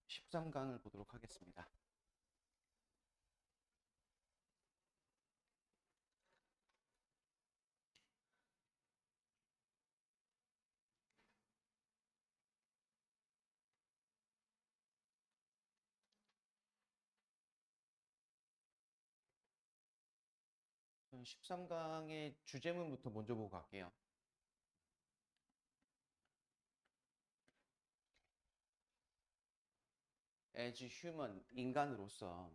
13강을 보도록 하겠습니다. 저는 13강의 주제문부터 먼저 보고 갈게요. As human, 인간으로서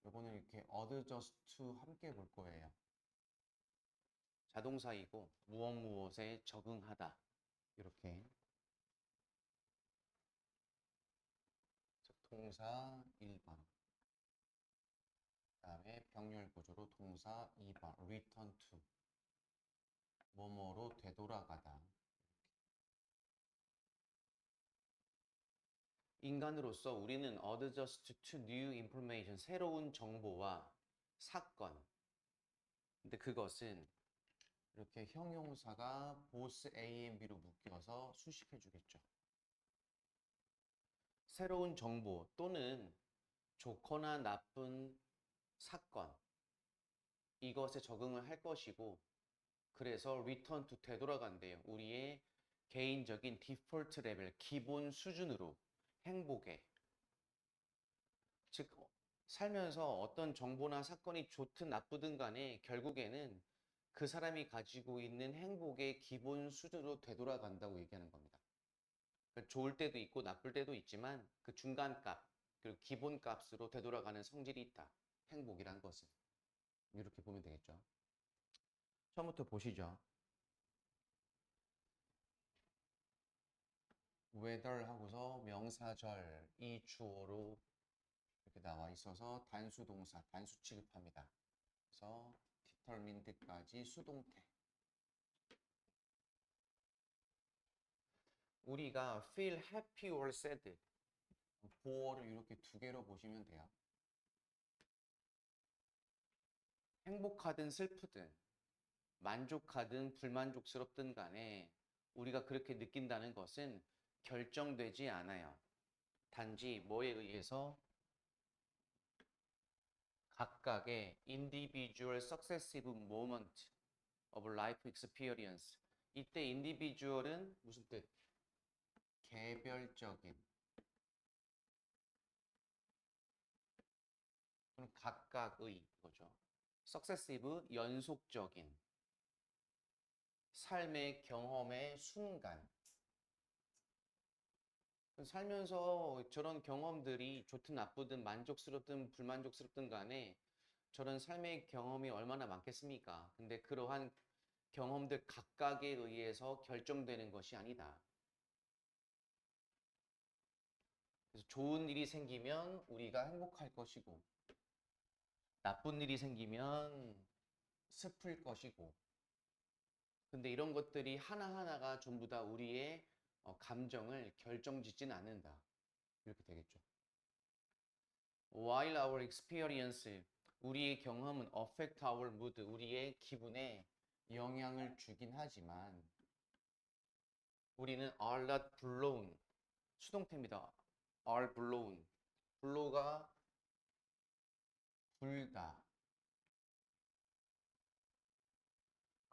요거는 이렇게 adjust to 함께 볼 거예요. 자동사이고 무엇에 적응하다. 이렇게 동사 1번, 그 다음에 병렬 구조로 동사 2번 return to, 뭐뭐로 되돌아가다. 인간으로서 우리는 adjust to new information, 새로운 정보와 사건. 근데 그것은 이렇게 형용사가 both A and B로 묶여서 수식해 주겠죠. 새로운 정보 또는 좋거나 나쁜 사건, 이것에 적응을 할 것이고, 그래서 return to, 되돌아간대요. 우리의 개인적인 디폴트 레벨, 기본 수준으로, 행복에. 즉 살면서 어떤 정보나 사건이 좋든 나쁘든 간에 결국에는 그 사람이 가지고 있는 행복의 기본 수준으로 되돌아간다고 얘기하는 겁니다. 그러니까 좋을 때도 있고 나쁠 때도 있지만 그 중간값, 그리고 기본값으로 되돌아가는 성질이 있다. 행복이란 것은. 이렇게 보면 되겠죠. 처음부터 보시죠. whether 하고서 명사절 이 주어로 이렇게 나와 있어서 단수 동사, 단수 취급합니다. 그래서 determined까지 수동태. 우리가 feel happy or sad, 보어를 이렇게 두 개로 보시면 돼요. 행복하든 슬프든 만족하든 불만족스럽든 간에 우리가 그렇게 느낀다는 것은 결정되지 않아요. 단지 뭐에 의해서? 각각의 individual successive moment of life experience. 이때 individual은 무슨 뜻? 개별적인. 그럼 각각의 거죠. successive, 연속적인. 삶의 경험의 순간. 살면서 저런 경험들이 좋든 나쁘든 만족스럽든 불만족스럽든 간에 저런 삶의 경험이 얼마나 많겠습니까? 근데 그러한 경험들 각각에 의해서 결정되는 것이 아니다. 그래서 좋은 일이 생기면 우리가 행복할 것이고, 나쁜 일이 생기면 슬플 것이고, 근데 이런 것들이 하나하나가 전부 다 우리의 감정을 결정짓지는 않는다. 이렇게 되겠죠. While our experience, 우리의 경험은 affect our mood, 우리의 기분에 영향을 주긴 하지만 우리는 are not blown, 수동태입니다. are blown, blow가 불다.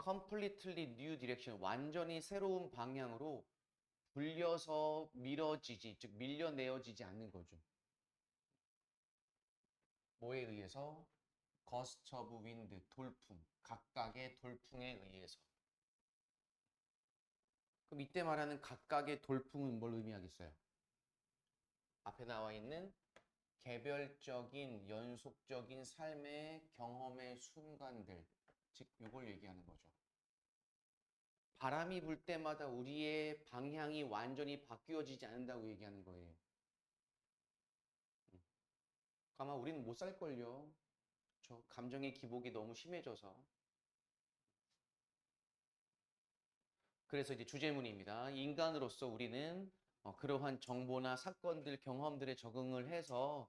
completely new direction, 완전히 새로운 방향으로 불려서 밀어지지, 즉 밀려내어지지 않는 거죠. 뭐에 의해서? gust of wind, 돌풍, 각각의 돌풍에 의해서. 그럼 이때 말하는 각각의 돌풍은 뭘 의미하겠어요? 앞에 나와 있는 개별적인 연속적인 삶의 경험의 순간들, 즉 이걸 얘기하는 거죠. 바람이 불 때마다 우리의 방향이 완전히 바뀌어지지 않는다고 얘기하는 거예요. 아마 우리는 못 살걸요. 저 감정의 기복이 너무 심해져서. 그래서 이제 주제문입니다. 인간으로서 우리는 그러한 정보나 사건들, 경험들에 적응을 해서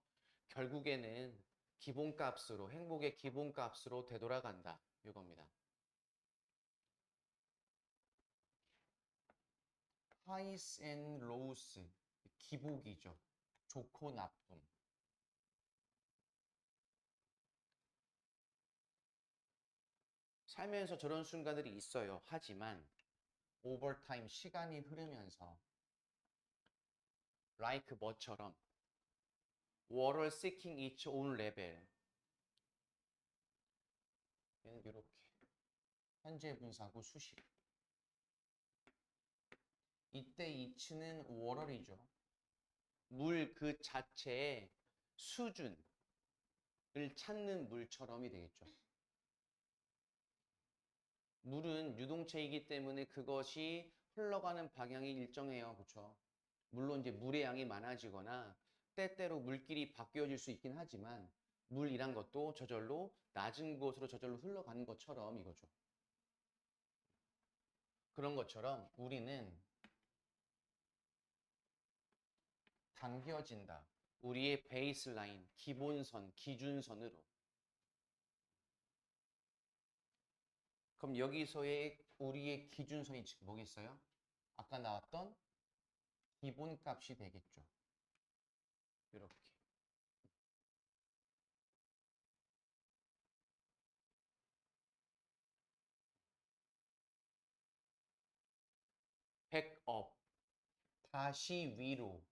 결국에는 기본값으로, 행복의 기본값으로 되돌아간다. 이겁니다. highs and lows. 기복이죠. 좋고 나쁨. 살면서 저런 순간들이 있어요. 하지만 over time 시간이 흐르면서 like 뭐처럼 water seeking its own level. 얘는 이렇게 현재 분사고 수식. 이때 이치는 water이죠. 물 그 자체의 수준을 찾는 물처럼이 되겠죠. 물은 유동체이기 때문에 그것이 흘러가는 방향이 일정해요. 그렇죠? 물론 이제 물의 양이 많아지거나 때때로 물길이 바뀌어질 수 있긴 하지만 물이란 것도 저절로 낮은 곳으로 저절로 흘러가는 것처럼 이거죠. 그런 것처럼 우리는 당겨진다. 우리의 베이스라인, 기본선, 기준선으로. 그럼 여기서의 우리의 기준선이 지금 뭐겠어요? 아까 나왔던 기본값이 되겠죠. 이렇게. 백업, 다시 위로,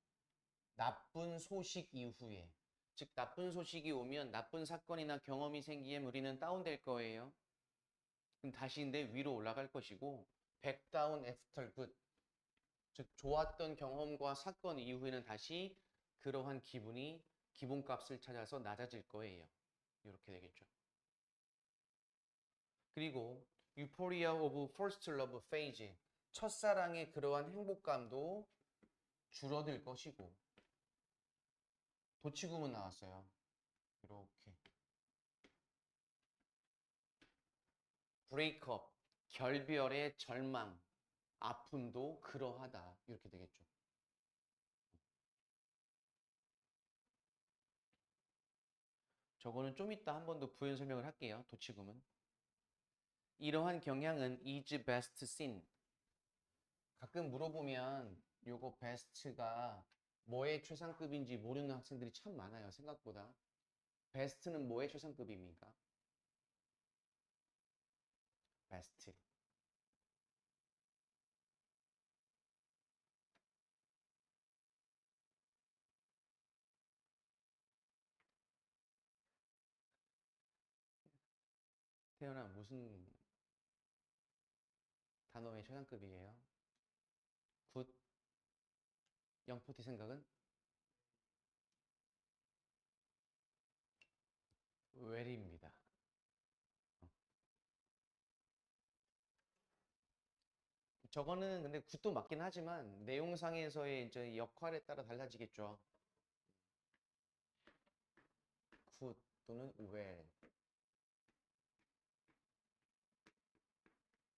나쁜 소식 이후에. 즉 나쁜 소식이 오면 나쁜 사건이나 경험이 생기면 우리는 다운될 거예요. 그럼 다시 근데 위로 올라갈 것이고 back down after good. 즉 좋았던 경험과 사건 이후에는 다시 그러한 기분이 기본값을 찾아서 낮아질 거예요. 이렇게 되겠죠. 그리고 Euphoria of First Love Phase. 첫사랑의 그러한 행복감도 줄어들 것이고 도치구문 나왔어요. 이렇게 Breakup. 결별의 절망. 아픔도 그러하다. 이렇게 되겠죠. 저거는 좀 이따 한 번 더 부연 설명을 할게요. 도치구문. 이러한 경향은 is best seen. 가끔 물어보면 요거 best가 뭐의 최상급인지 모르는 학생들이 참 많아요. 생각보다. best는 뭐의 최상급입니까? best. 태연아 무슨 단어의 최상급이에요? 굿. 영포티 생각은? well입니다. 저거는 근데 굿도 맞긴 하지만 내용상에서의 이제 역할에 따라 달라지겠죠. 굿 또는 well,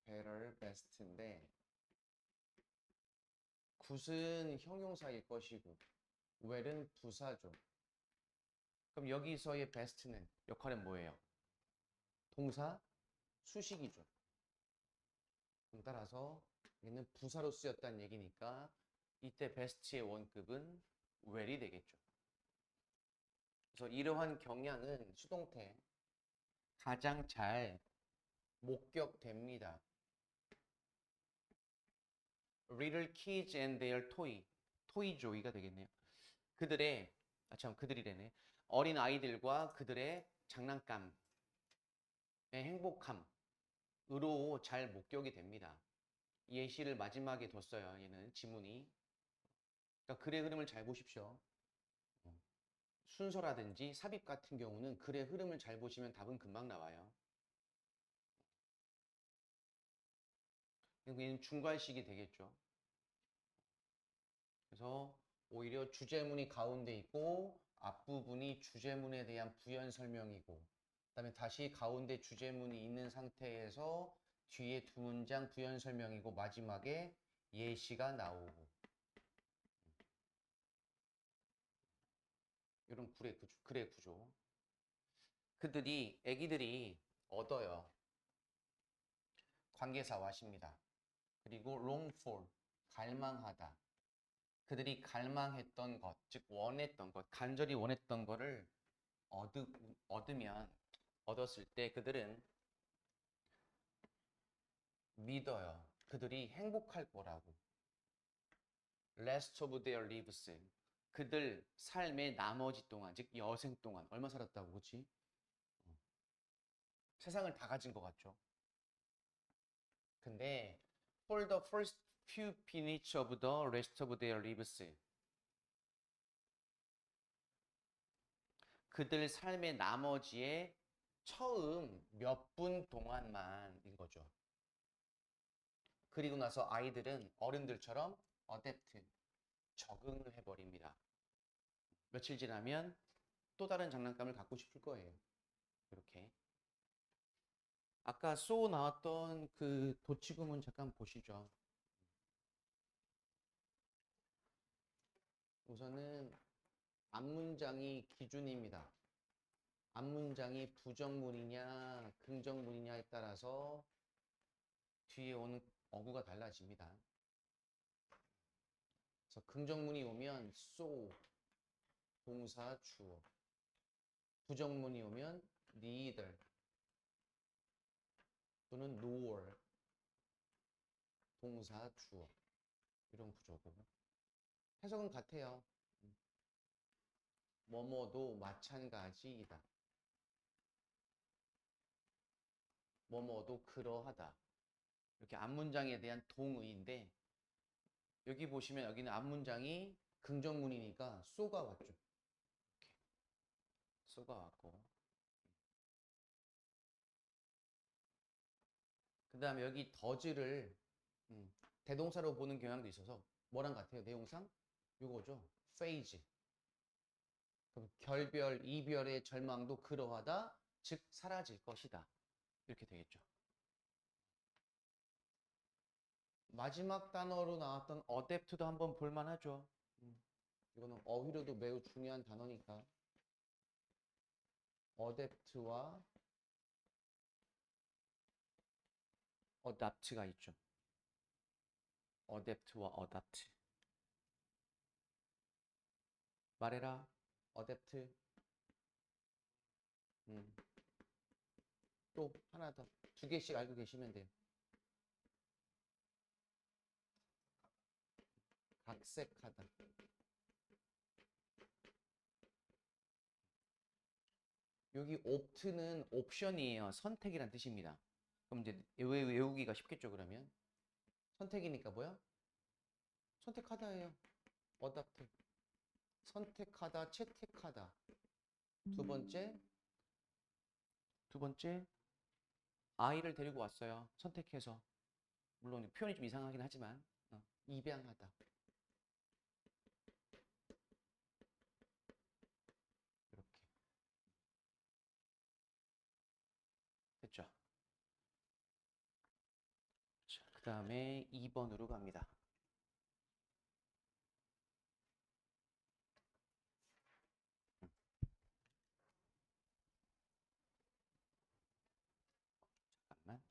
better, best인데 굿은 형용사일 것이고 well은 부사죠. 그럼 여기서의 best는 역할은 뭐예요? 동사, 수식이죠. 그럼 따라서 얘는 부사로 쓰였다는 얘기니까 이때 best의 원급은 well이 되겠죠. 그래서 이러한 경향은 수동태 가장 잘 목격됩니다. Little kids and their toy. 토이 조이가 되겠네요. 그들이래네. 어린 아이들과 그들의 장난감의 행복함으로 잘 목격이 됩니다. 예시를 마지막에 뒀어요. 얘는 지문이. 그러니까 글의 흐름을 잘 보십시오. 순서라든지 삽입 같은 경우는 글의 흐름을 잘 보시면 답은 금방 나와요. 얘는 중괄식이 되겠죠. 그래서 오히려 주제문이 가운데 있고 앞부분이 주제문에 대한 부연 설명이고 그다음에 다시 가운데 주제문이 있는 상태에서 뒤에 두 문장 부연 설명이고 마지막에 예시가 나오고 이런 글의 구조. 애기들이 얻어요. 관계사 what입니다. 그리고 long for 갈망하다. 그들이 갈망했던 것, 즉 원했던 것, 간절히 원했던 거를 얻었을 때 그들은 믿어요. 그들이 행복할 거라고. rest of their lives. 그들 삶의 나머지 동안, 즉 여생 동안 얼마 살았다고, 그렇지? 세상을 다 가진 것 같죠. 근데 for the first few minutes of the rest of their lives. 그들 삶의 나머지의 처음 몇 분 동안만인 거죠. 그리고 나서 아이들은 어른들처럼 어댑트, 적응을 해버립니다. 며칠 지나면 또 다른 장난감을 갖고 싶을 거예요. 이렇게. 아까 쏘 나왔던 그 도치구문 잠깐 보시죠. 우선은 앞문장이 기준입니다. 앞문장이 부정문이냐 긍정문이냐에 따라서 뒤에 오는 어구가 달라집니다. 그래서 긍정문이 오면 so, 동사 주어. 부정문이 오면 neither 또는 nor, 동사 주어. 이런 구조고. 해석은 같아요. 뭐뭐도 마찬가지이다. 뭐뭐도 그러하다. 이렇게 앞문장에 대한 동의인데 여기 보시면 여기는 앞문장이 긍정문이니까 so가 왔죠. 이렇게. so가 왔고 그 다음에 여기 does를 대동사로 보는 경향도 있어서 뭐랑 같아요? 내용상? 요거죠. phase. 그럼 결별, 이별의 절망도 그러하다, 즉 사라질 것이다. 이렇게 되겠죠. 마지막 단어로 나왔던 adapt도 한번 볼만하죠. 이거는 어휘로도 매우 중요한 단어니까. adapt와 adapt가 있죠. adapt와 adapt. 말해라. adapt. 또 하나 더. 두 개씩 알고 계시면 돼요. 각색하다. 여기 opt는 옵션이에요. 선택이란 뜻입니다. 그럼 이제 외우기가 쉽겠죠, 그러면? 선택이니까 뭐야? 선택하다예요. 어답트. 선택하다, 채택하다. 두 번째, 아이를 데리고 왔어요. 선택해서. 물론 표현이 좀 이상하긴 하지만, 입양하다. 이렇게. 됐죠? 자, 그 다음에 2번으로 갑니다. 잠깐만.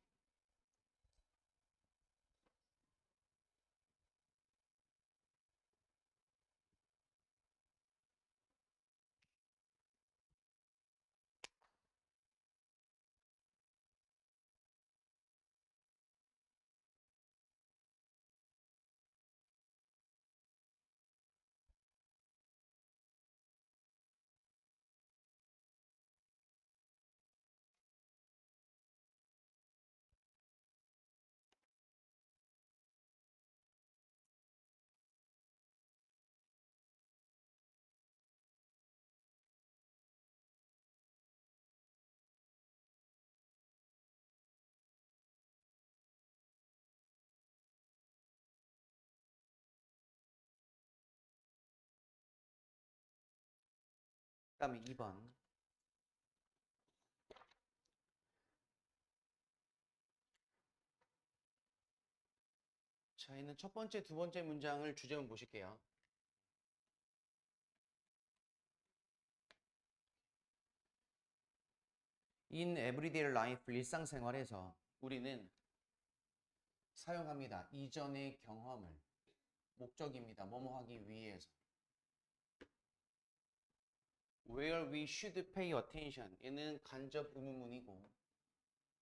그 다음에 2번. 자, 있는 첫 번째, 두 번째 문장을 주제문 보실게요. In everyday life, 일상생활에서 우리는 사용합니다. 이전의 경험을. 목적입니다. 뭐뭐 하기 위해서. Where we should pay attention. 얘는 간접 의문문이고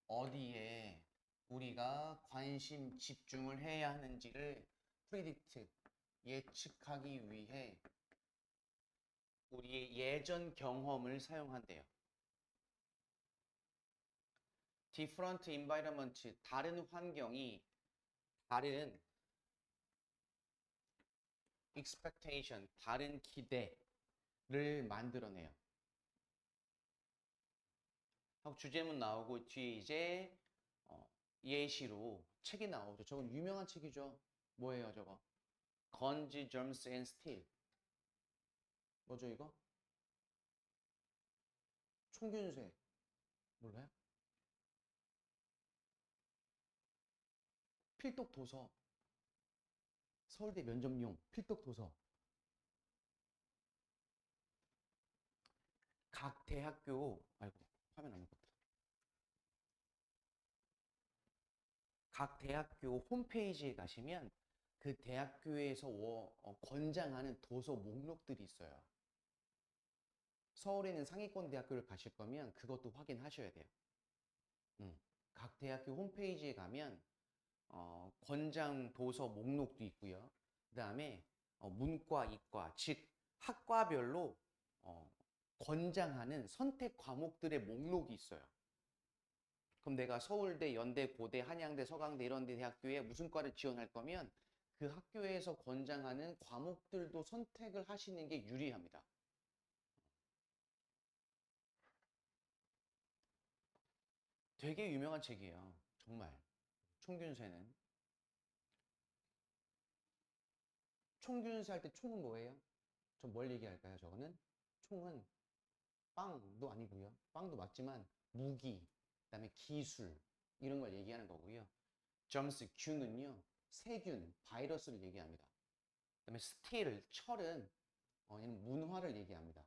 어디에 우리가 관심 집중을 해야 하는지를 predict, 예측하기 위해 우리의 예전 경험을 사용한대요. different environment, 다른 환경이 다른 expectation, 다른 기대를 만들어내요. 하고 주제문 나오고 뒤에 이제 예시로 책이 나오죠. 저건 유명한 책이죠. 뭐예요 저거? Guns, Germs and Steel. 뭐죠 이거? 총균쇠. 몰라요? 필독 도서. 서울대 면접용 필독 도서. 각 대학교, 아이고 화면 안 먹었다. 각 대학교 홈페이지에 가시면 그 대학교에서 권장하는 도서 목록들이 있어요. 서울에 있는 상위권 대학교를 가실 거면 그것도 확인하셔야 돼요. 각 대학교 홈페이지에 가면 권장 도서 목록도 있고요. 그 다음에 문과, 이과, 즉 학과별로 권장하는 선택 과목들의 목록이 있어요. 그럼 내가 서울대, 연대, 고대, 한양대, 서강대 이런 데 대학교에 무슨 과를 지원할 거면 그 학교에서 권장하는 과목들도 선택을 하시는 게 유리합니다. 되게 유명한 책이에요. 정말. 총균쇠는. 총균쇠 할 때 총은 뭐예요? 좀 뭘 얘기할까요? 저거는 총은 빵도 아니고요. 빵도 맞지만 무기, 그다음에 기술 이런 걸 얘기하는 거고요. 점스 균은요 세균, 바이러스를 얘기합니다. 그다음에 스틸, 철은 얘는 문화를 얘기합니다.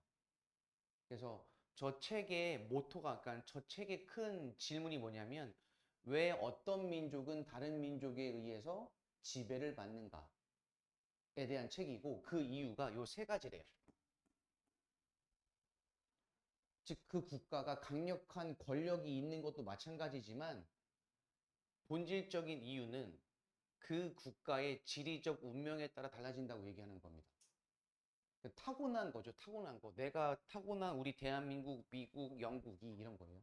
그래서 저 책의 모토가, 그러니까 저 책의 큰 질문이 뭐냐면 왜 어떤 민족은 다른 민족에 의해서 지배를 받는가에 대한 책이고 그 이유가 요 세 가지래요. 즉 그 국가가 강력한 권력이 있는 것도 마찬가지지만 본질적인 이유는 그 국가의 지리적 운명에 따라 달라진다고 얘기하는 겁니다. 타고난 거죠. 타고난 거. 내가 타고난 우리 대한민국, 미국, 영국이 이런 거예요.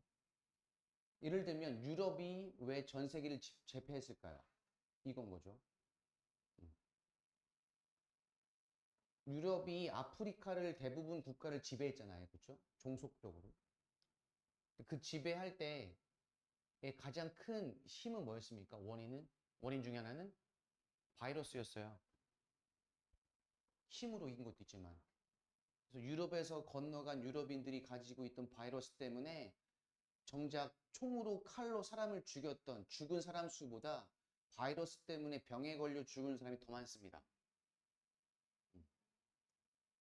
예를 들면 유럽이 왜 전 세계를 제패했을까요? 이건 거죠. 유럽이 아프리카를 대부분 국가를 지배했잖아요. 그렇죠? 종속적으로. 그 지배할 때 가장 큰 힘은 뭐였습니까? 원인 중에 하나는 바이러스였어요. 힘으로 이긴 것도 있지만. 그래서 유럽에서 건너간 유럽인들이 가지고 있던 바이러스 때문에 정작 총으로 칼로 사람을 죽였던 죽은 사람 수보다 바이러스 때문에 병에 걸려 죽은 사람이 더 많습니다.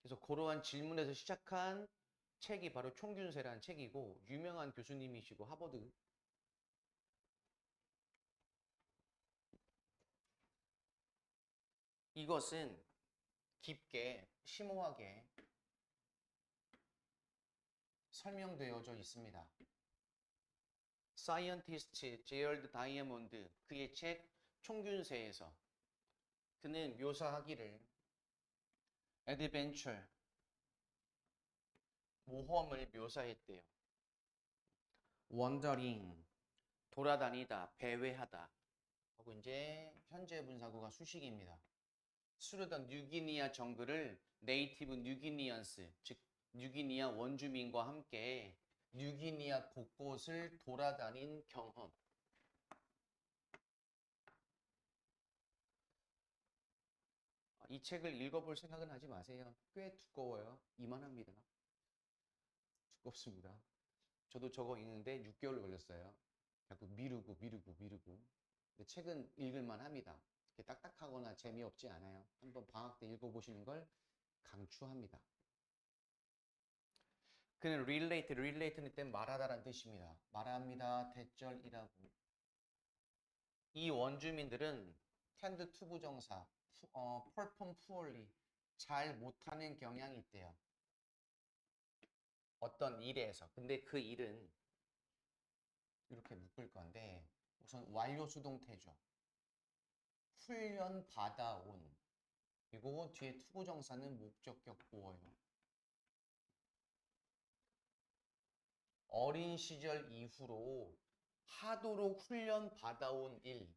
그래서 그러한 질문에서 시작한 책이 바로 총균세라는 책이고 유명한 교수님이시고 하버드. 이것은 깊게 심오하게 설명되어져 있습니다. 사이언티스트 제럴드 다이아몬드 그의 책 총균세에서 그는 묘사하기를 애드벤처 모험을 묘사했대요. 원더링 돌아다니다 배회하다 하고 이제 현재 분사구가 수식입니다. 수르던 뉴기니아 정글을 네이티브 뉴기니언스 즉 뉴기니아 원주민과 함께 뉴기니아 곳곳을 돌아다닌 경험. 이 책을 읽어볼 생각은 하지 마세요. 꽤 두꺼워요. 이만합니다. 두껍습니다. 저도 저거 읽는데 6개월 걸렸어요. 자꾸 미루고. 근데 책은 읽을만 합니다. 이렇게 딱딱하거나 재미없지 않아요. 한번 방학 때 읽어보시는 걸 강추합니다. 그는 relate는 땐 말하다라는 뜻입니다. 말합니다. 대절이라고. 이 원주민들은 텐드 투부정사, perform poorly. 잘 못하는 경향이 있대요. 어떤 일에서. 근데 그 일은 이렇게 묶을 건데 우선 완료 수동태죠. 훈련 받아온. 그리고 뒤에 투부정사는 목적격 보어요. 어린 시절 이후로 하도록 훈련 받아온 일.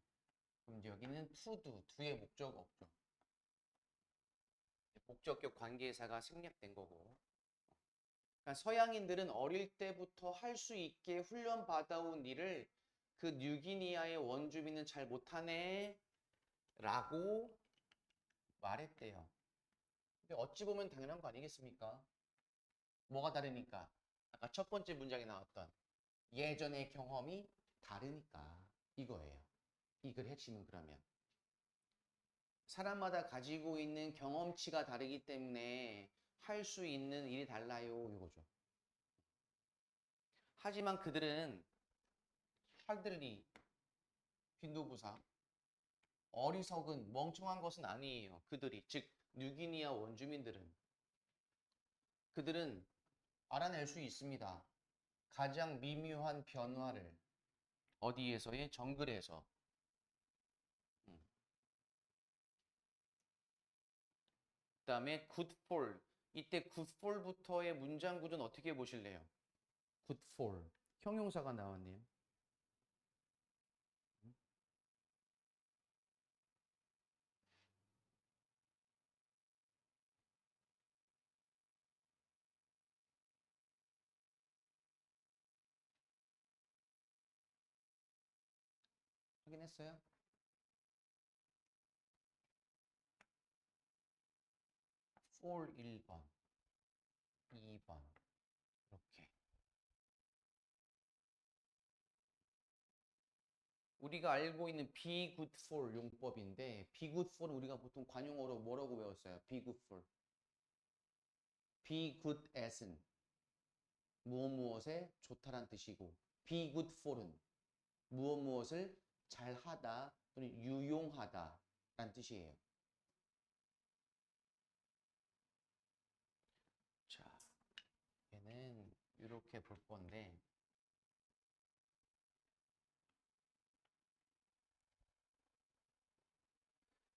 그럼 여기는 to do, do의 목적 없죠. 목적격 관계사가 생략된 거고. 그러니까 서양인들은 어릴 때부터 할 수 있게 훈련 받아온 일을 그 뉴기니아의 원주민은 잘 못하네 라고 말했대요. 근데 어찌 보면 당연한 거 아니겠습니까? 뭐가 다르니까? 아까 첫 번째 문장에 나왔던 예전의 경험이 다르니까 이거예요. 이 글 핵심은 그러면 사람마다 가지고 있는 경험치가 다르기 때문에 할 수 있는 일이 달라요 이거죠. 하지만 그들은 할들리 빈도부사 어리석은 멍청한 것은 아니에요. 그들이 즉 뉴기니아 원주민들은 그들은 알아낼 수 있습니다. 가장 미묘한 변화를 어디에서의 정글에서 그다음에 good for 이때 good for부터의 문장 구조는 어떻게 보실래요? good for 형용사가 나왔네요. 확인했어요? for 1번, 2번 이렇게 우리가 알고 있는 be good for 용법인데 be good for은 우리가 보통 관용어로 뭐라고 배웠어요? be good for be good at은 무엇에 좋다란 뜻이고 be good for은 무엇을 잘하다 또는 유용하다 라는 뜻이에요. 자, 얘는 이렇게 볼 건데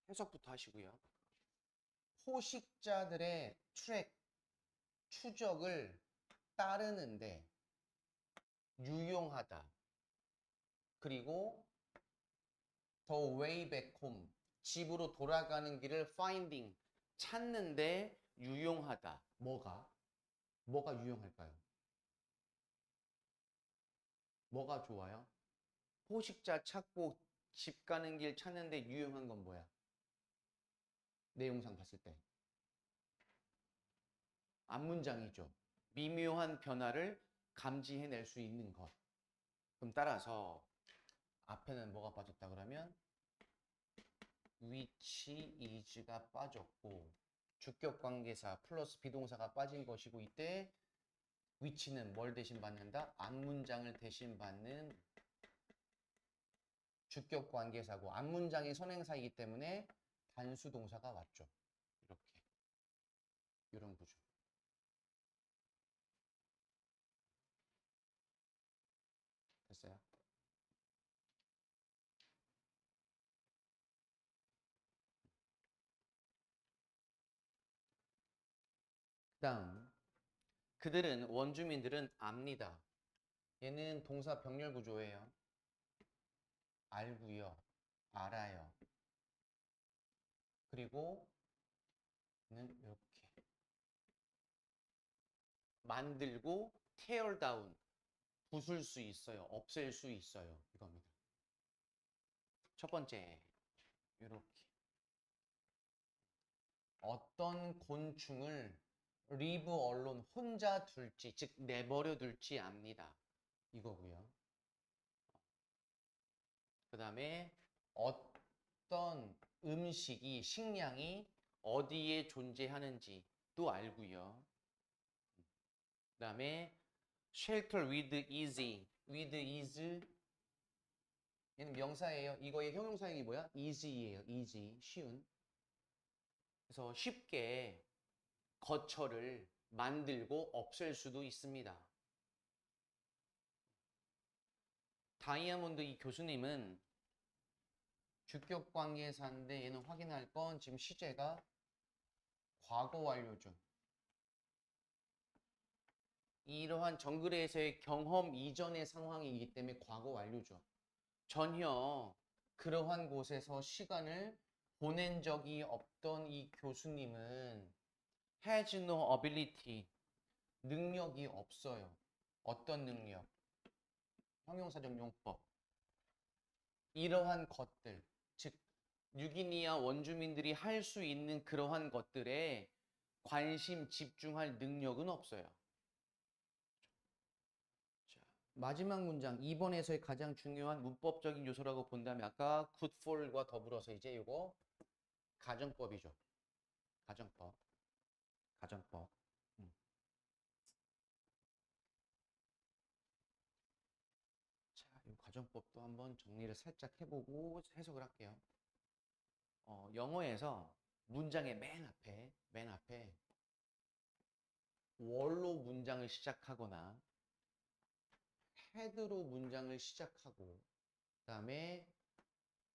해석부터 하시고요. 포식자들의 트랙, 추적을 따르는데 유용하다. 그리고 the way back home, 집으로 돌아가는 길을 finding, 찾는데 유용하다. 뭐가 유용할까요? 뭐가 좋아요? 포식자 찾고 집 가는 길 찾는데 유용한 건 뭐야? 내용상 봤을 때. 앞문장이죠. 미묘한 변화를 감지해낼 수 있는 것. 그럼 따라서 앞에는 뭐가 빠졌다 그러면 which is가 빠졌고 주격 관계사 플러스 비동사가 빠진 것이고 이때 which는 뭘 대신 받는다? 앞문장을 대신 받는 주격 관계사고 앞문장이 선행사이기 때문에 단수 동사가 왔죠. 이렇게 이런 구조. 됐어요? 그다음 그들은 원주민들은 압니다. 얘는 동사 병렬 구조예요. 알고요. 알아요. 그리고 는 이렇게 만들고 tear down 부술 수 있어요. 없앨 수 있어요. 이겁니다. 첫 번째 이렇게 어떤 곤충을 leave alone 혼자 둘지 즉 내버려 둘지 압니다. 이거고요. 그 다음에 어떤 음식이 식량이 어디에 존재하는지도 알고요. 그 다음에 shelter with easy with ease 얘는 명사예요. 이거의 형용사형이 뭐야? easy예요. easy 쉬운. 그래서 쉽게 거처를 만들고 없앨 수도 있습니다. 다이아몬드 이 교수님은 주격 관계사인데 얘는 확인할 건 지금 시제가 과거 완료죠. 이러한 정글에서의 경험 이전의 상황이기 때문에 과거 완료죠. 전혀 그러한 곳에서 시간을 보낸 적이 없던 이 교수님은 has no ability, 능력이 없어요. 어떤 능력? 형용사적 용법. 이러한 것들, 즉 뉴기니아 원주민들이 할 수 있는 그러한 것들에 관심 집중할 능력은 없어요. 자, 마지막 문장 2번에서의 가장 중요한 문법적인 요소라고 본다면 아까 good for과 더불어서 이제 이거 가정법이죠. 가정법. 가정법. 음. 자, 이 가정법도 한번 정리를 살짝 해보고 해석을 할게요. 영어에서 문장의 맨 앞에 월로 문장을 시작하거나 헤드로 문장을 시작하고 그다음에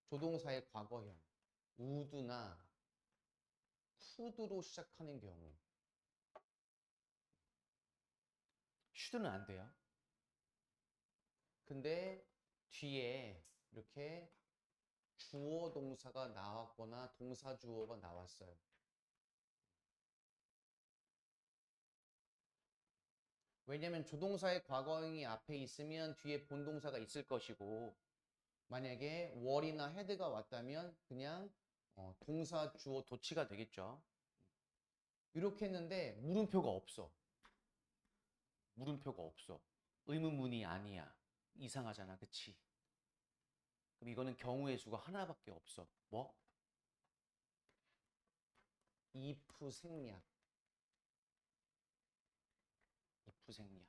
조동사의 과거형 would나 could로 시작하는 경우 should는 안 돼요. 근데 뒤에 이렇게 주어 동사가 나왔거나 동사 주어가 나왔어요. 왜냐면 조동사의 과거형이 앞에 있으면 뒤에 본동사가 있을 것이고 만약에 월이나 헤드가 왔다면 그냥 동사 주어 도치가 되겠죠. 이렇게 했는데 물음표가 없어. 물음표가 없어. 의문문이 아니야. 이상하잖아. 그치? 그럼 이거는 경우의 수가 하나밖에 없어. 뭐? if 생략. if 생략.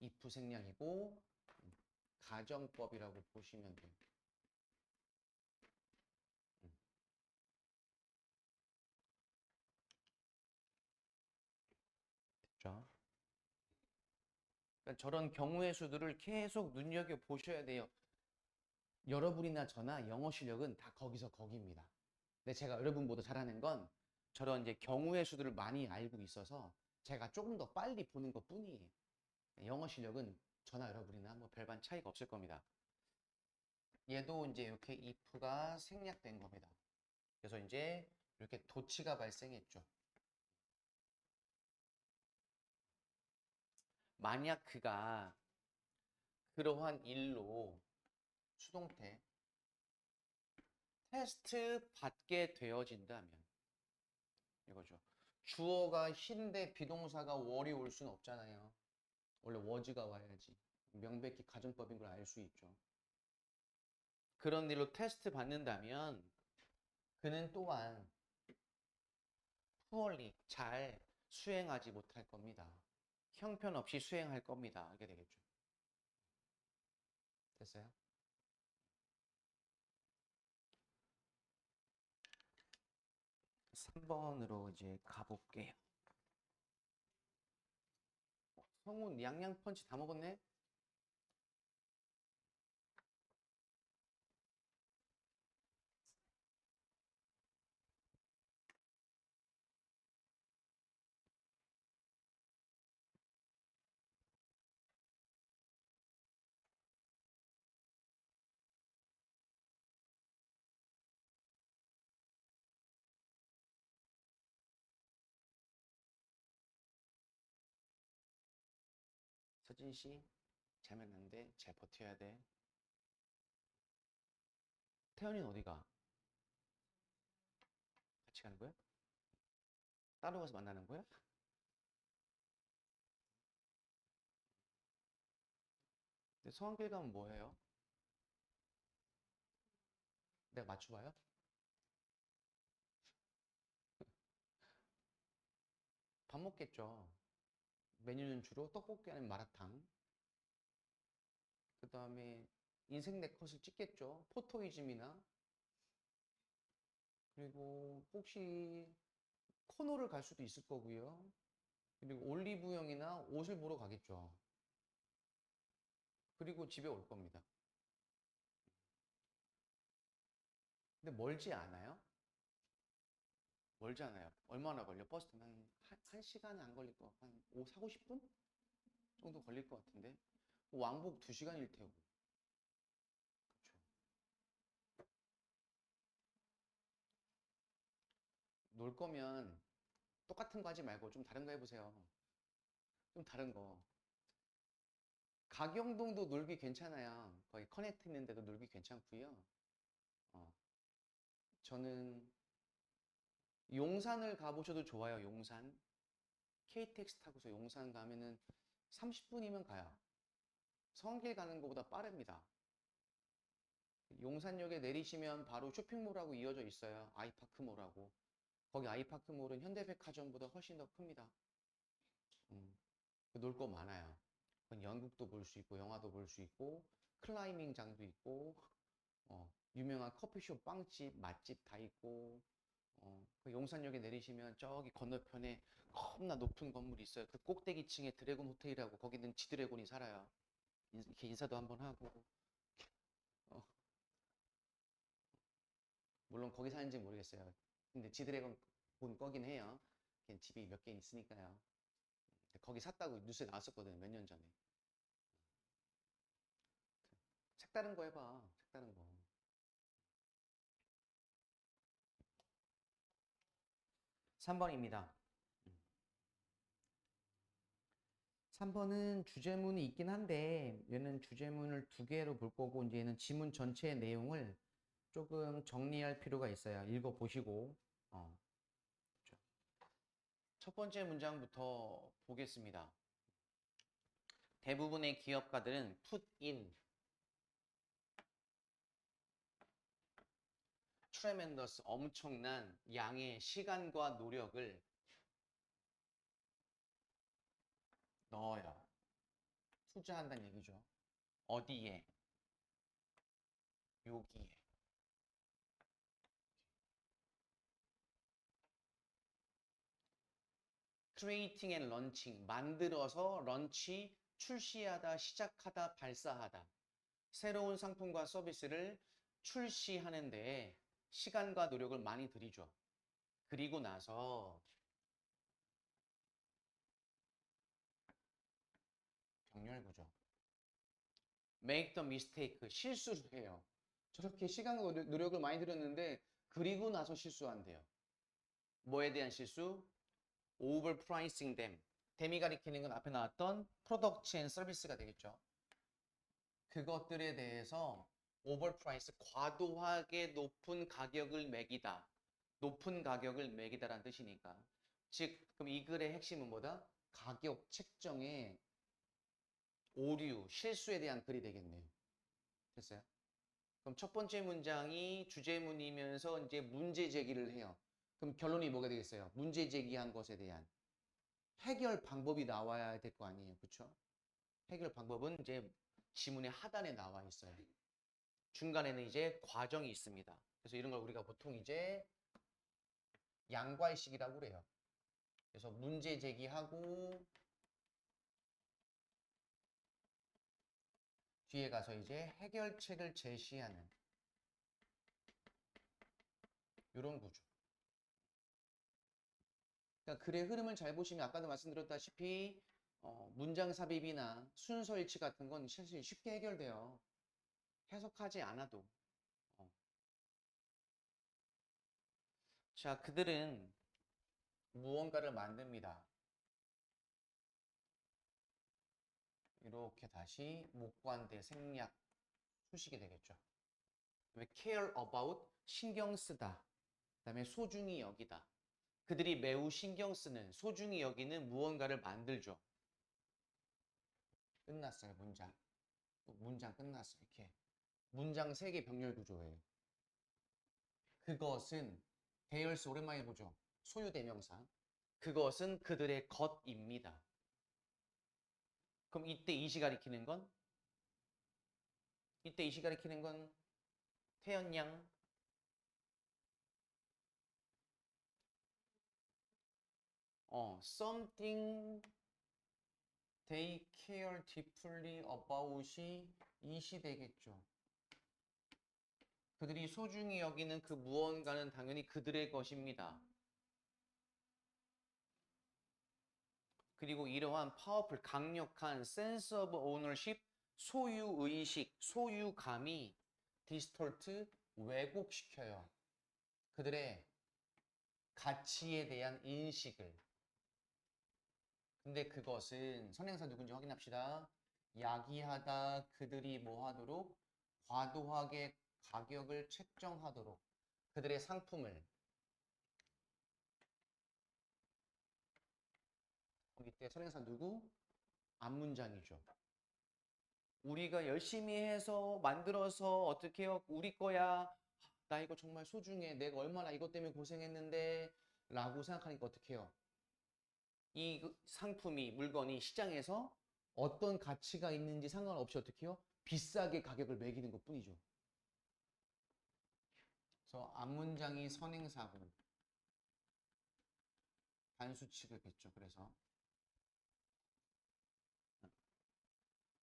if 생략이고 가정법이라고 보시면 돼요. 됐죠? 그러니까 저런 경우의 수들을 계속 눈여겨 보셔야 돼요. 여러분이나 저나 영어 실력은 다 거기서 거기입니다. 근데 제가 여러분보다 잘하는 건 저런 이제 경우의 수들을 많이 알고 있어서 제가 조금 더 빨리 보는 것 뿐이에요. 영어 실력은 저나 여러분이나 뭐 별반 차이가 없을 겁니다. 얘도 이제 이렇게 if가 생략된 겁니다. 그래서 이제 이렇게 도치가 발생했죠. 만약 그가 그러한 일로 수동태 테스트 받게 되어진다면 이거죠. 주어가 흰데 비동사가 월이 올 수는 없잖아요. 원래 was가 와야지. 명백히 가정법인 걸 알 수 있죠. 그런 일로 테스트 받는다면 그는 또한 poorly 잘 수행하지 못할 겁니다. 형편없이 수행할 겁니다. 이렇게 되겠죠. 됐어요? 3번으로 이제 가볼게요. 성훈 양양 펀치 다 먹었네? 서진 씨, 자면 안 돼. 잘 버텨야 돼. 태연이는 어디가? 같이 가는 거야? 따로 가서 만나는 거야? 근데 성황길 가면 뭐 해요? 내가 맞춰봐요? 밥 먹겠죠. 메뉴는 주로 떡볶이 아니면 마라탕. 그 다음에 인생 네컷을 찍겠죠. 포토이즘이나 그리고 혹시 코너를 갈 수도 있을 거고요. 그리고 올리브영이나 옷을 보러 가겠죠. 그리고 집에 올 겁니다. 근데 멀지 않아요? 멀지 않아요. 얼마나 걸려? 버스 타면 한 시간은 안 걸릴 거. 한 4, 50분 정도 걸릴 것 같은데. 왕복 2시간일 테고. 그쵸. 놀 거면 똑같은 거 하지 말고 좀 다른 거 해보세요. 좀 다른 거. 가경동도 놀기 괜찮아요. 거기 커넥트 있는데도 놀기 괜찮고요. 어, 저는 용산을 가보셔도 좋아요. 용산. KTX 타고서 용산 가면은 30분이면 가요. 성길 가는 것보다 빠릅니다. 용산역에 내리시면 바로 쇼핑몰하고 이어져 있어요. 아이파크몰하고. 거기 아이파크몰은 현대백화점보다 훨씬 더 큽니다. 놀 거 많아요. 연극도 볼 수 있고, 영화도 볼 수 있고, 클라이밍장도 있고, 유명한 커피숍, 빵집, 맛집 다 있고, 그 용산역에 내리시면 저기 건너편에 겁나 높은 건물이 있어요. 그 꼭대기층에 드래곤 호텔이라고 거기는 지드래곤이 살아요. 이렇게 인사도 한번 하고, 어, 물론 거기 사는지 모르겠어요. 근데 지드래곤 본 거긴 해요. 걔 집이 몇 개 있으니까요. 거기 샀다고 뉴스에 나왔었거든요. 몇 년 전에. 색다른 거 해봐. 색다른 거. 3번입니다. 3번은 주제문이 있긴 한데 얘는 주제문을 2개로 볼 거고 이제 얘는 지문 전체의 내용을 조금 정리할 필요가 있어요. 읽어보시고 그렇죠. 첫 번째 문장부터 보겠습니다. 대부분의 기업가들은 put in tremendous 엄청난 양의 시간과 노력을 넣어요. 투자한다는 얘기죠. 어디에? 여기에. creating and launching 만들어서 런치 출시하다 시작하다 발사하다 새로운 상품과 서비스를 출시하는데 시간과 노력을 많이 들이죠. 그리고 나서 병렬구조 make the mistake 실수를 해요. 저렇게 시간과 노력을 많이 들였는데 그리고 나서 실수한대요. 뭐에 대한 실수? overpricing them 댐이 가리키는 건 앞에 나왔던 프로덕트 앤 서비스가 되겠죠. 그것들에 대해서 오버프라이스 과도하게 높은 가격을 매기다. 높은 가격을 매기다라는 뜻이니까. 즉 그럼 이 글의 핵심은 뭐다? 가격 책정의 오류, 실수에 대한 글이 되겠네요. 됐어요? 그럼 첫 번째 문장이 주제문이면서 이제 문제 제기를 해요. 그럼 결론이 뭐가 되겠어요? 문제 제기한 것에 대한 해결 방법이 나와야 될 거 아니에요. 그렇죠? 해결 방법은 이제 지문의 하단에 나와 있어요. 중간에는 이제 과정이 있습니다. 그래서 이런 걸 우리가 보통 이제 양괄식이라고 그래요. 그래서 문제 제기하고 뒤에 가서 이제 해결책을 제시하는 이런 구조. 그러니까 글의 흐름을 잘 보시면 아까도 말씀드렸다시피 문장 삽입이나 순서 일치 같은 건 사실 쉽게 해결돼요. 해석하지 않아도. 어. 자, 그들은 무언가를 만듭니다. 이렇게 다시 목관대 생략 수식이 되겠죠. care about 신경 쓰다. 그다음에 소중히 여기다. 그들이 매우 신경 쓰는 소중히 여기는 무언가를 만들죠. 끝났어요, 문장. 문장 끝났어요. 이렇게 문장 3개 병렬 구조예요. 그것은 대열수 오랜만에 보죠. 소유 대명사. 그것은 그들의 것입니다. 그럼 이때 이시 가리키는 건 이때 이시 가리키는 건 태연 양 something they care deeply about이 이시 되겠죠. 그들이 소중히 여기는 그 무언가는 당연히 그들의 것입니다. 그리고 이러한 파워풀 강력한 sense of ownership, 소유의식, 소유감이 디스톨트, 왜곡시켜요. 그들의 가치에 대한 인식을. 근데 그것은 선행사 누군지 확인합시다. 야기하다, 그들이 뭐 하도록? 과도하게 가격을 책정하도록. 그들의 상품을. 이때 선행사 누구? 앞문장이죠. 우리가 열심히 해서 만들어서 어떻게 해요? 우리 거야. 나 이거 정말 소중해. 내가 얼마나 이것 때문에 고생했는데 라고 생각하니까 어떻게 해요? 이 상품이, 물건이 시장에서 어떤 가치가 있는지 상관없이 어떻게 해요? 비싸게 가격을 매기는 것 뿐이죠. 그래서 앞문장이 선행사고 단수 취급했죠. 그래서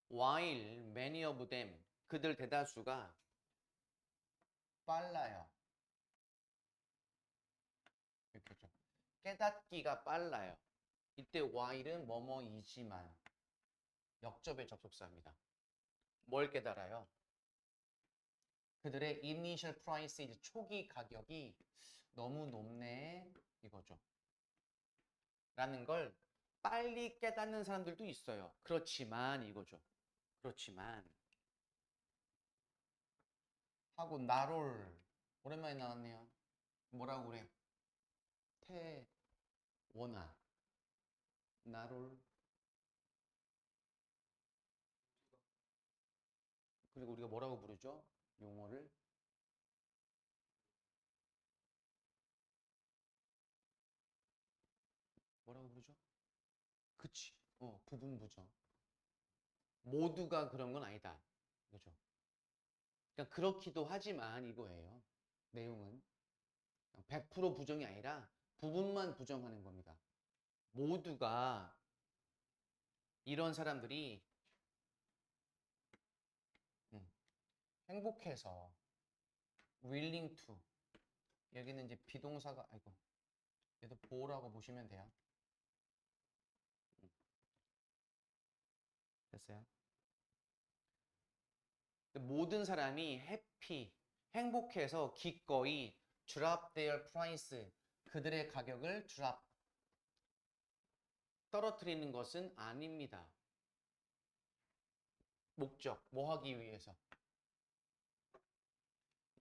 while many of them, 그들 대다수가 빨라요. 이렇게 했죠. 깨닫기가 빨라요. 이때 while은 뭐뭐이지만 역접의 접속사입니다. 뭘 깨달아요? 그들의 initial price, 이제 초기 가격이 너무 높네 이거죠. 라는 걸 빨리 깨닫는 사람들도 있어요. 그렇지만 이거죠. 그렇지만 하고 나롤 오랜만에 나왔네요. 뭐라고 그래? 태원아 나롤. 그리고 우리가 뭐라고 부르죠? 용어를 뭐라고 부르죠? 그치. 부분 부정. 모두가 그런 건 아니다. 그죠? 그러니까 그렇기도 하지만 이거예요. 내용은 100% 부정이 아니라 부분만 부정하는 겁니다. 모두가 이런 사람들이 행복해서 willing to, 여기는 이제 비동사가 아이고 얘도 보라고 보시면 돼요. 됐어요? 모든 사람이 happy, 행복해서 기꺼이 drop their price, 그들의 가격을 drop, 떨어뜨리는 것은 아닙니다. 목적, 뭐 하기 위해서?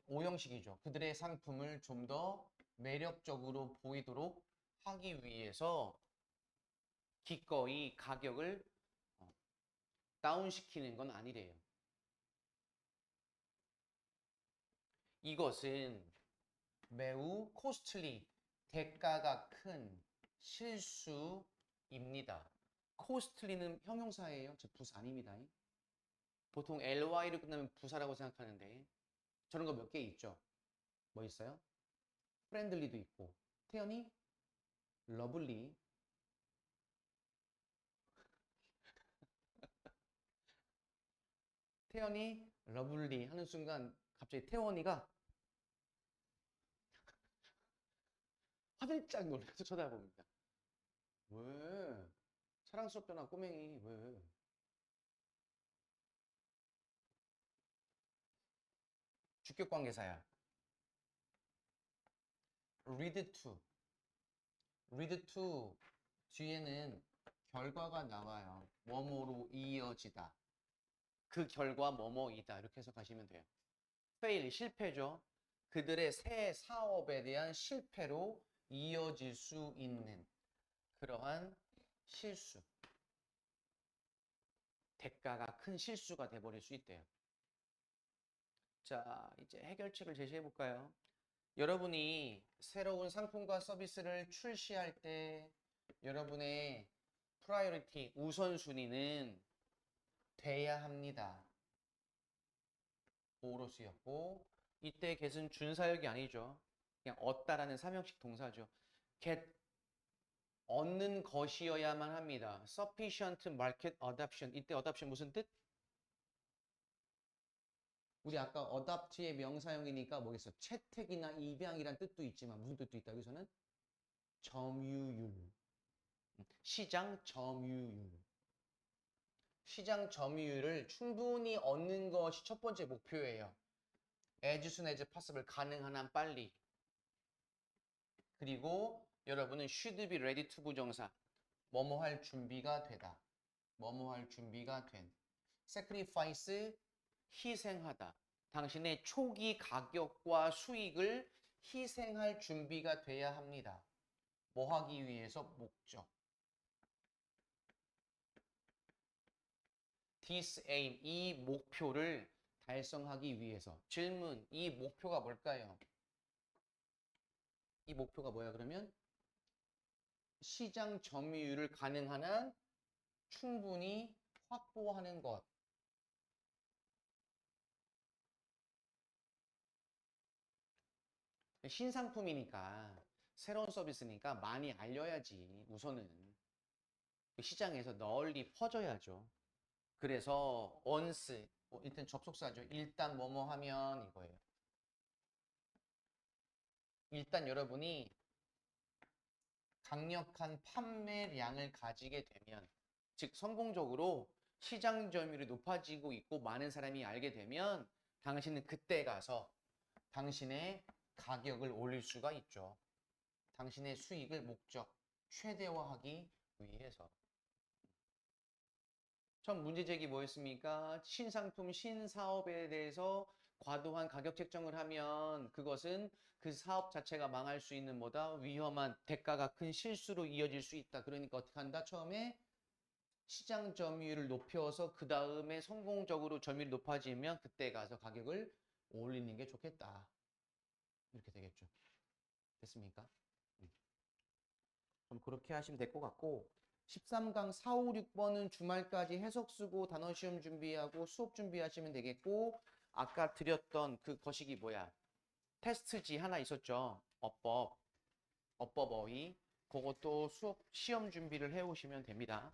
오형식이죠. 그들의 상품을 좀 더 매력적으로 보이도록 하기 위해서 기꺼이 가격을 다운시키는 건 아니래요. 이것은 매우 코스틀리, 대가가 큰 실수입니다. 코스틀리는 형용사예요. 저 부사 아닙니다. 보통 ly로 끝나면 부사라고 생각하는데 저런 거 몇 개 있죠. 뭐 있어요? 프렌들리도 있고, 태연이 러블리, 태연이 러블리 하는 순간 갑자기 태원이가 화들짝 놀라서 쳐다봅니다. 왜? 사랑스럽잖아, 꼬맹이. 왜? 주격 관계사야. read to. read to 뒤에는 결과가 나와요. 뭐뭐로 이어지다. 그 결과 뭐뭐이다. 이렇게 해석하시면 돼요. fail, 실패죠. 그들의 새 사업에 대한 실패로 이어질 수 있는 그러한 실수. 대가가 큰 실수가 돼버릴 수 있대요. 자, 이제 해결책을 제시해 볼까요? 여러분이 새로운 상품과 서비스를 출시할 때 여러분의 프라이어리티, 우선순위는 돼야 합니다. 보호로 쓰였고, 이때 get은 준사역이 아니죠. 그냥 얻다라는 삼형식 동사죠. get 얻는 것이어야만 합니다. Sufficient market adoption. 이때 adoption 무슨 뜻? 우리 아까 adopt의 명사형이니까 뭐겠어? 채택이나 입양이란 뜻도 있지만 무슨 뜻도 있다. 여기서는 점유율. 시장 점유율. 시장 점유율을 충분히 얻는 것이 첫 번째 목표예요. as soon as possible, 가능한 한 빨리. 그리고 여러분은 should be ready to 부정사. 뭐뭐 할 준비가 되다. 뭐뭐 할 준비가 된. sacrifice, 희생하다. 당신의 초기 가격과 수익을 희생할 준비가 돼야 합니다. 뭐 하기 위해서? 목적. this aim, 이 목표를 달성하기 위해서. 질문, 이 목표가 뭘까요? 이 목표가 뭐야 그러면? 시장 점유율을 가능한 한 충분히 확보하는 것. 신상품이니까 새로운 서비스니까 많이 알려야지. 우선은 그 시장에서 널리 퍼져야죠. 그래서 once, 일단 접속사죠. 일단 뭐뭐 하면 이거예요. 일단 여러분이 강력한 판매량을 가지게 되면, 즉 성공적으로 시장 점유율이 높아지고 있고 많은 사람이 알게 되면 당신은 그때 가서 당신의 가격을 올릴 수가 있죠. 당신의 수익을 목적 최대화하기 위해서. 첫 문제제기 뭐였습니까? 신상품, 신사업에 대해서 과도한 가격 책정을 하면 그것은 그 사업 자체가 망할 수 있는 뭐다? 위험한 대가가 큰 실수로 이어질 수 있다. 그러니까 어떻게 한다? 처음에 시장 점유율을 높여서 그 다음에 성공적으로 점유율이 높아지면 그때 가서 가격을 올리는 게 좋겠다. 이렇게 되겠죠. 됐습니까? 그럼 그렇게 하시면 될 것 같고, 13강 4, 5, 6번은 주말까지 해석 쓰고 단어 시험 준비하고 수업 준비하시면 되겠고, 아까 드렸던 그 거시기 뭐야? 테스트지 하나 있었죠. 어법 어휘. 그것도 수업 시험 준비를 해 오시면 됩니다.